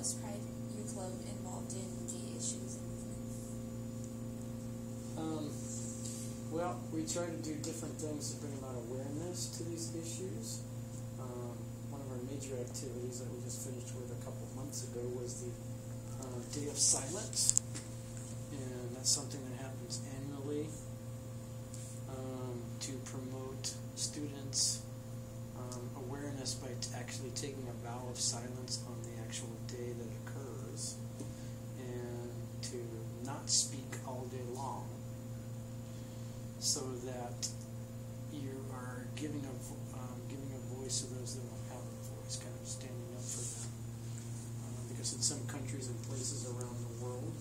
is Pride Your Club involved in gay issues and movement? Well, we try to do different things to bring about awareness to these issues. One of our major activities that we just finished with a couple months ago was the Day of Silence, and that's something that happens annually to promote students' awareness by actually taking a vow of silence on the actual day that occurs, and to not speak all day long, so that you are giving a voice to those that don't have a voice, kind of standing up for them. Because in some countries and places around the world,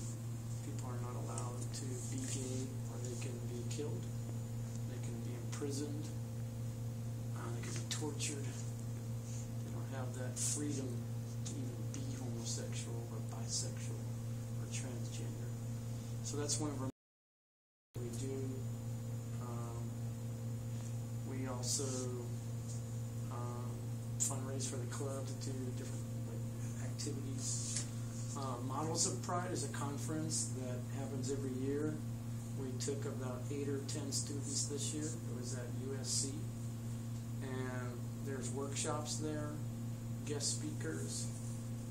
people are not allowed to be gay, or they can be killed, they can be imprisoned, they can be tortured. They don't have that freedom to even be homosexual or bisexual or transgender. So that's one of our we do. We also fundraise for the club to do different activities. Models of Pride is a conference that happens every year. We took about 8 or 10 students this year. It was at USC. And there's workshops there, guest speakers,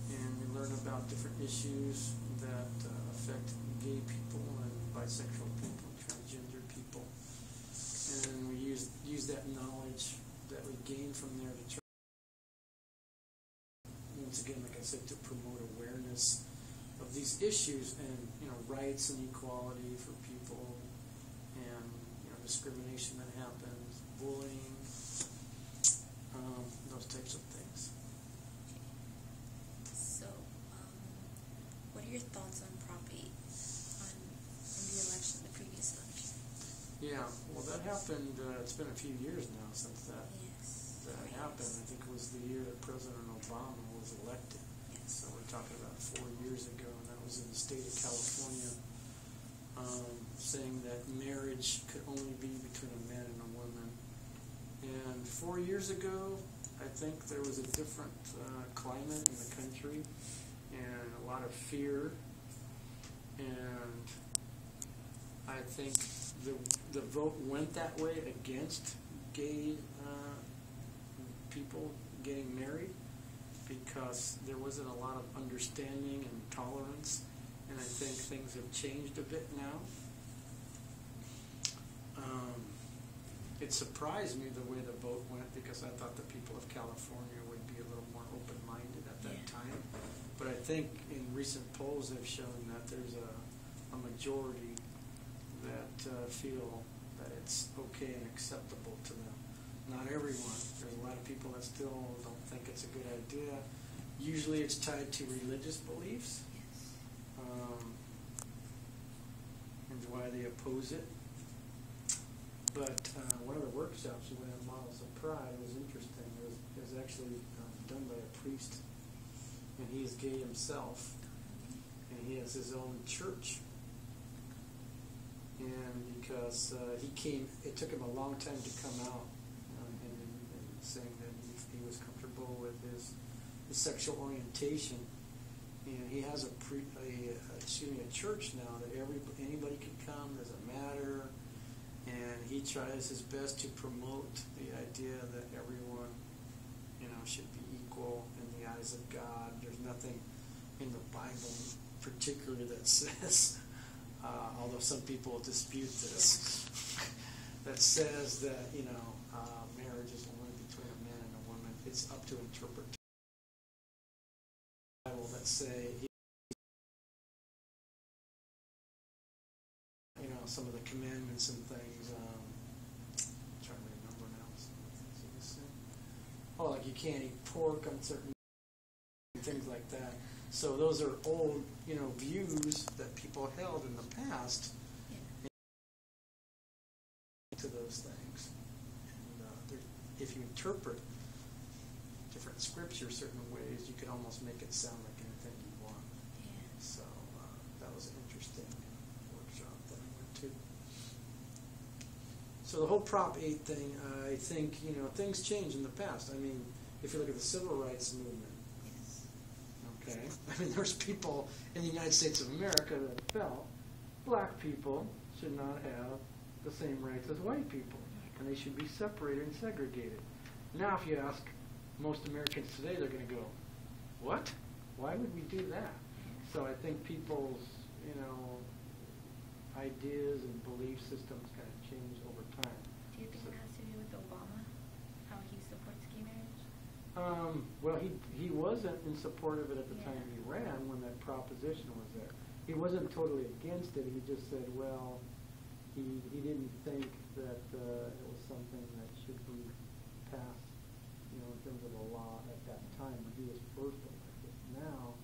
and we learn about different issues that affect gay people and bisexual people, transgender people. And we use that knowledge that we gain from there to try, once again, like I said, to promote awareness of these issues and rights and equality for people, and discrimination that happens, bullying, those types of things. So, what are your thoughts on Prop 8 in the election, the previous election? Yeah, well, that happened. It's been a few years now since that happened. I think it was the year that President Obama was elected. Yes. So we're talking about 4 years ago, and that was in the state of California, saying that marriage could only be between a man and a woman. And 4 years ago, I think there was a different climate in the country, and a lot of fear, and I think the vote went that way against gay people getting married, because there wasn't a lot of understanding and tolerance, and I think things have changed a bit now. It surprised me the way the vote went, because I thought the people of California would be a little more open-minded at that time. But I think in recent polls have shown that there's a majority that feel that it's okay and acceptable to them. Not everyone. There's a lot of people that still don't think it's a good idea. Usually it's tied to religious beliefs, and why they oppose it. But one of the workshops we went on Models of Pride was interesting. It was actually done by a priest, and he is gay himself, and he has his own church. And because it took him a long time to come out and saying that he was comfortable with his sexual orientation, and he has a church now that anybody can come, doesn't matter, and he tries his best to promote the idea that everyone, should be equal in the eyes of God. There's nothing in the Bible particularly that says, although some people dispute this, that says that marriage is only between a man and a woman. It's up to interpretation. Bible that say some of the commandments and things. I'm trying to remember now. Like you can't eat pork on certain things like that. So those are old, views that people held in the past to those things. And if you interpret different scriptures certain ways, you can almost make it sound like anything you want. Yeah. So that was an interesting workshop that I went to. So the whole Prop 8 thing, I think, things change in the past. I mean, if you look at the civil rights movement, Yes. okay, Okay? I mean, there's people in the United States of America that felt black people should not have the same rights as white people, and they should be separated and segregated. Now, if you ask most Americans today, they're going to go, what? Why would we do that? So I think people's, ideas and belief systems kind of change over time. Do you think it has to do with Obama, how he supports gay marriage? Well, he wasn't in support of it at the time he ran when that proposition was there. He wasn't totally against it. He just said, well, he didn't think that it was something that should be passed, in terms of a law at that time when he was first elected. Now,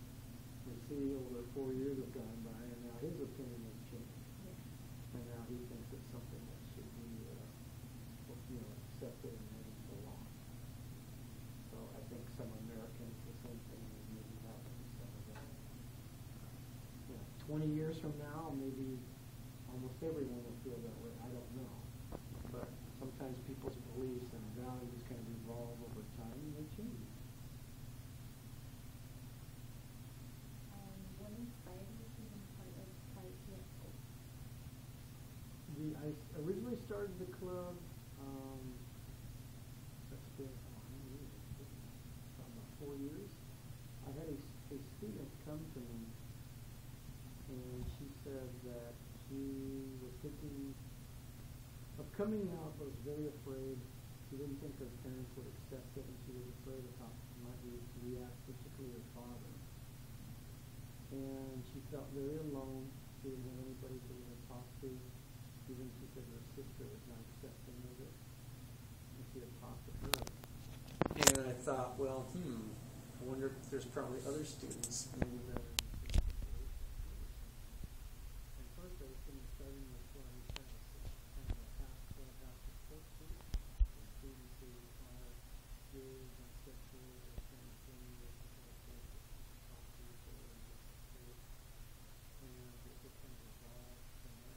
we see over 4 years have gone by, and now his opinion has changed. And now he thinks it's something that should be, accepted and made into law. So I think some Americans, the same thing is maybe happening. Some of them, 20 years from now, maybe almost everyone will feel that way. I don't know. But sometimes people's beliefs and values kind of evolve over time and they change. What inspired you to become part of Phi Phi Phi? I originally started the club, that's been about 4 years. I had a student come to me, and she said that she was thinking of coming out, but was very afraid. She didn't think her parents would accept it, and she was afraid of how she might react, particularly her father. And she felt very alone. She didn't have anybody to really talk to. Even she said her sister was not accepting of it. And she had talked to her. And I thought, well, I wonder if there's probably other students maybe that are in this situation. And first I was thinking of starting with what we said, kind of a half support group for students who are gay, bisexual, or transgender, or talk to each other and get support. And it just kind of evolved from that.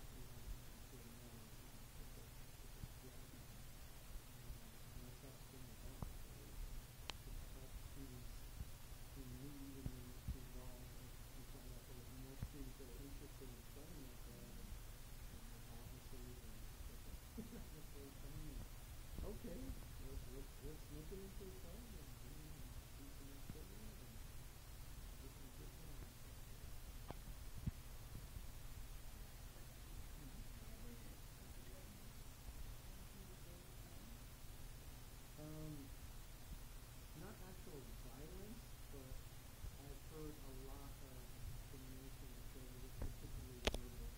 Okay, let's make it into a club and do some activities and get some good time. Not actual violence, but I've heard a lot of discrimination occur, particularly verbal.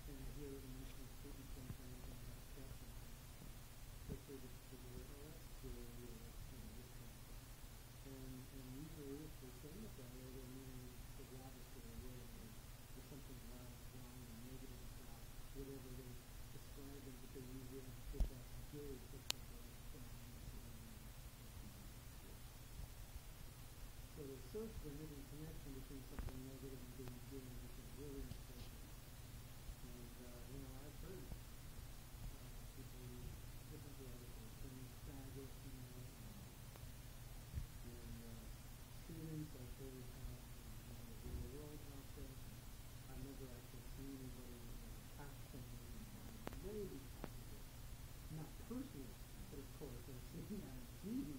And I hear initial students sometimes and I upset them, especially the word, oh, that's gay, or this kind of stuff. And usually if they say it that way, they're meaning the derogatory way, or there's something wrong or negative about whatever they describe it, but they usually have to put that gay picture of it. So there's sort of a hidden connection between something negative and being gay, which is really important. And, I've heard people use different derogatory things, faggot, and students, I've heard the real world out there. I've never actually seen anybody attack someone way because of it. Not personally, but of course I've seen that on TV.